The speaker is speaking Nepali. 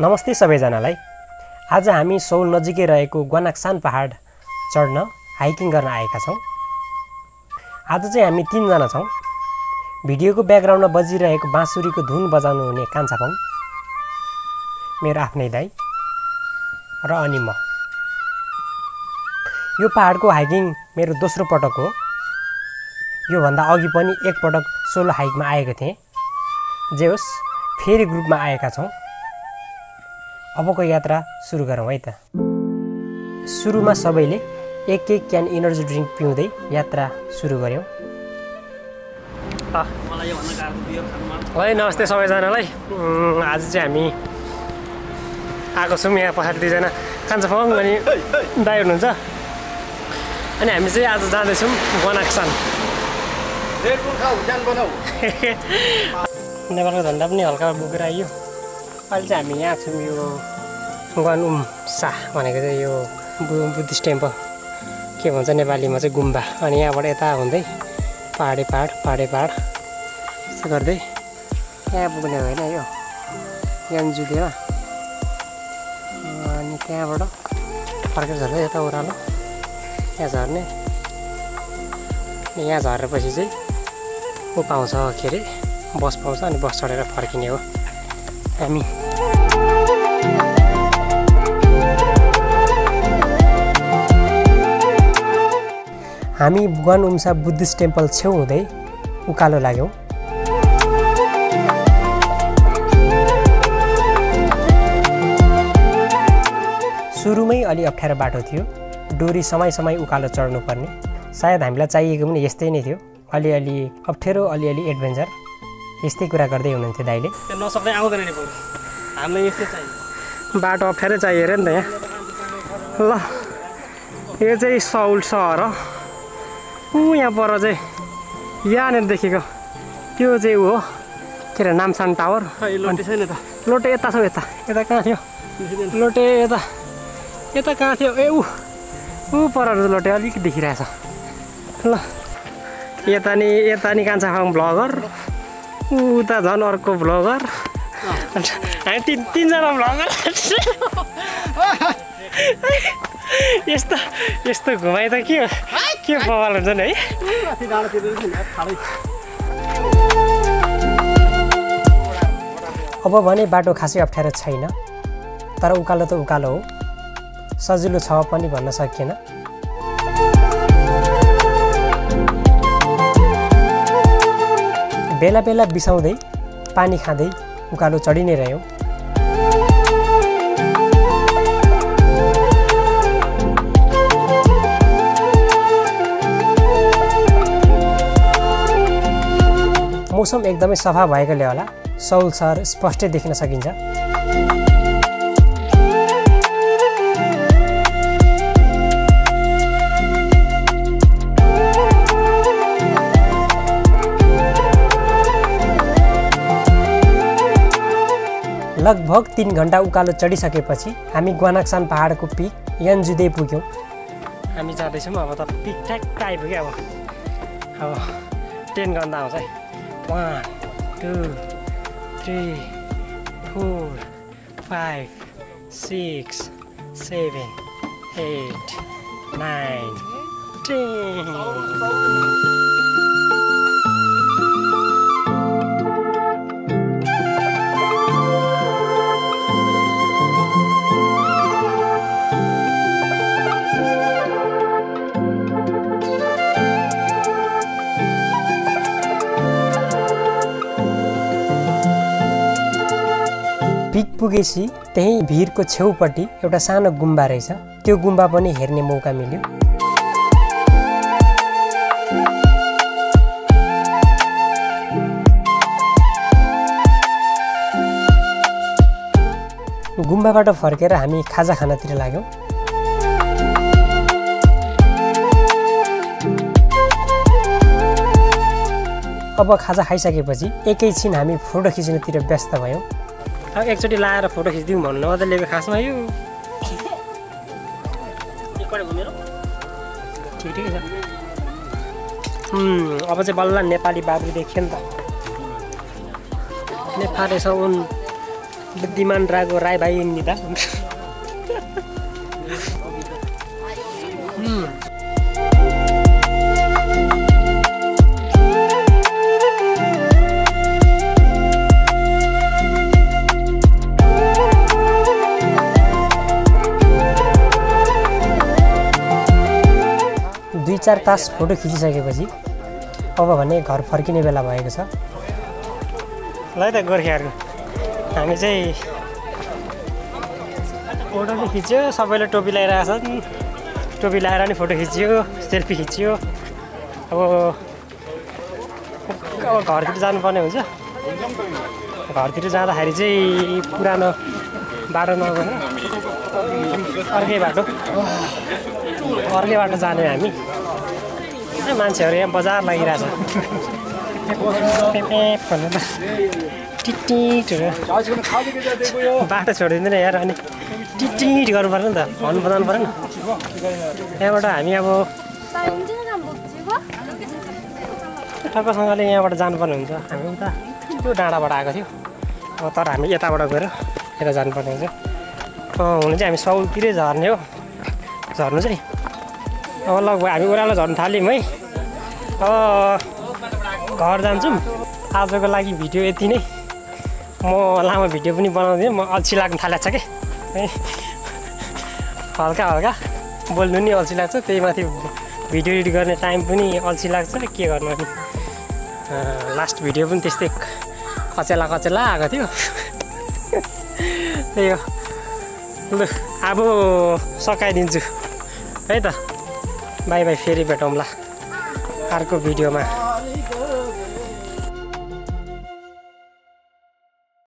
नमस्ते सबैजनालाई। आज हामी सौल नजिकै रहेको ग्वानाक्सान पहाड चढ्न हाइकिङ गर्न आएका छौं। आज चाहिँ हामी 3 जना छौं। भिडियोको ब्याकग्राउन्डमा बजिरहेको बाँसुरीको धुन बजाउनु हुने कान्छापङ, मेरो आफ्नै दाइ र अनि म। यो पहाडको हाइकिङ मेरो दोस्रो पटक हो। यो भन्दा अघि पनि एक पटक सोलो हाइकमा आएको थिएँ। जे होस्, फेरि ग्रुपमा आएका छौं। अबको यात्रा सुरु गरौँ है त। सुरुमा सबैले एक क्यान एनर्जी ड्रिङ्क पिउँदै यात्रा सुरु गर्यौं। है नमस्ते सबैजनालाई। आज चाहिँ हामी आएको छौँ। यहाँ पछाडि 2 जना कान्छापङ अनि दाइ हुनुहुन्छ। अनि हामी चाहिँ आज जाँदैछौँ ग्वानाक्सान। नेपालको झन्डा पनि हल्का बोकेर आइयो। अहिले चाहिँ हामी यहाँ छौँ। यो ग्वानुम्सा भनेको चाहिँ यो बुद्धिस्ट टेम्पल, के भन्छ नेपालीमा चाहिँ गुम्बा। अनि यहाँबाट यता हुँदै पहाडे पहाड यस्तो गर्दै यहाँ पुग्ने होइन यो यान्जुदेमा। अनि त्यहाँबाट फर्केर झर्दै यता ओह्रालो यहाँ झर्ने। यहाँ झरेपछि चाहिँ ऊ पाउँछ, के अरे बस पाउँछ। अनि बस चढेर फर्किने हो हामी। हामी ग्वानुम्सा बुद्धिस्ट टेम्पल छेउ हुँदै उकालो लाग्यौँ। सुरुमै अलि अप्ठ्यारो बाटो थियो। डोरी समय उकालो चढ्नुपर्ने। सायद हामीलाई चाहिएको पनि यस्तै नै थियो। अलिअलि अप्ठ्यारो, अलिअलि एडभेन्चर, यस्तै कुरा गर्दै हुनुहुन्थ्यो दाइले। नसक्दै आउँदैन नि बरु, हामीलाई यस्तै चाहियो। बाटो अप्ठ्यारो चाहियो अरे नि त यहाँ। ल यो चाहिँ सौल सहर हो। यहाँ पर चाहिँ यहाँनिर देखेको त्यो चाहिँ ऊ हो, के अरे नामसान टावर। लोटे छैन त? लोटे यता छ। यता कहाँ थियो लोटे? यता कहाँ थियो? ए ऊ पर लोटे अलिक देखिरहेछ। ल यता नि कान्छापङ भ्लगर, उता झन् अर्को भ्लगर। हामी 3 जना भ्लगर। यस्तो घुमाइ त के बवाल हुन्छ नि है। अब भने बाटो खासै अप्ठ्यारो छैन, तर उकालो त उकालो हो। सजिलो छ पनि भन्न सकिएन। बेला बेला बिसाउँदै पानी खाँदै उकालो चढि नै रह्यौँ। मौसम एकदमै सफा भएकोले होला सौल सहर स्पष्टै देख्न सकिन्छ। लगभग 3 घण्टा उकालो चढिसकेपछि हामी ग्वानाक्सान पहाडको पिक यान्जुदे पुग्यौँ। हामी जाँदैछौँ। अब त पिक ठ्याक्क आइपुग्यो। अब 10 गन्दा आउँछ है। 1 2 3 4 5 6 7 8 9 10। पिक पुगेपछि त्यही भिरको छेउपट्टि एउटा सानो गुम्बा रहेछ। त्यो गुम्बा पनि हेर्ने मौका मिल्यो। गुम्बाबाट फर्केर हामी खाजा खानातिर लाग्यौँ। अब खाजा खाइसकेपछि एकैछिन हामी फोटो खिच्नतिर व्यस्त भयौँ। अब एकचोटि लाएर फोटो खिचिदिउँ भन्नु नबदलेको खासमा यो ठिकै छ। अब चाहिँ बल्ल नेपाली बाबु देख्यो नि त। नेपाली बुद्धिमान RaiVaee नि त दुई चार तास फोटो खिचिसकेपछि अब भने घर फर्किने बेला भएको छ ल त गोर्खेहरु हामी चाहिँ फोटो पनि खिच्यो सबैले टोपी लगाइरहेका छन् टोपी लगाएर नि फोटो खिच्यो सेल्फी खिच्यो अब घरतिर जानुपर्ने हुन्छ घरतिर जाँदाखेरि चाहिँ पुरानो बाटो नगएर अर्कै बाटो जाने हामी मान्छेहरू यहाँ बजार लागिरहेछ बाटो छोडिदिँदैन यार अनि टिटिट गर्नु पर्यो नि त भन्नु बताउनु पर्यो नि यहाँबाट हामी अब ठक्कसँगले यहाँबाट जानुपर्ने हुन्छ हामी उता त्यो डाँडाबाट आएको थियो अब तर हामी यताबाट गएर यता जानुपर्ने हुन्छ हुनु चाहिँ हामी साउथतिरै झर्ने हो झर्नु चाहिँ अब लगभग हामी ओह्रालो झर्नु थाल्यौँ है अब घर जान्छौँ आजको लागि भिडियो यति नै म लामो भिडियो पनि बनाउँदिनँ म अल्छी लाग्नु थालेको छ कि है हल्का बोल्नु नि अल्छी लाग्छ त्यही माथि भिडियो एडिट गर्ने टाइम पनि अल्छी लाग्छ के गर्नु अनि लास्ट भिडियो पनि त्यस्तै कचेला आएको थियो त्यही हो लु अब सकाइदिन्छु है त बाई फेरि भेटौँला अर्को भिडियोमा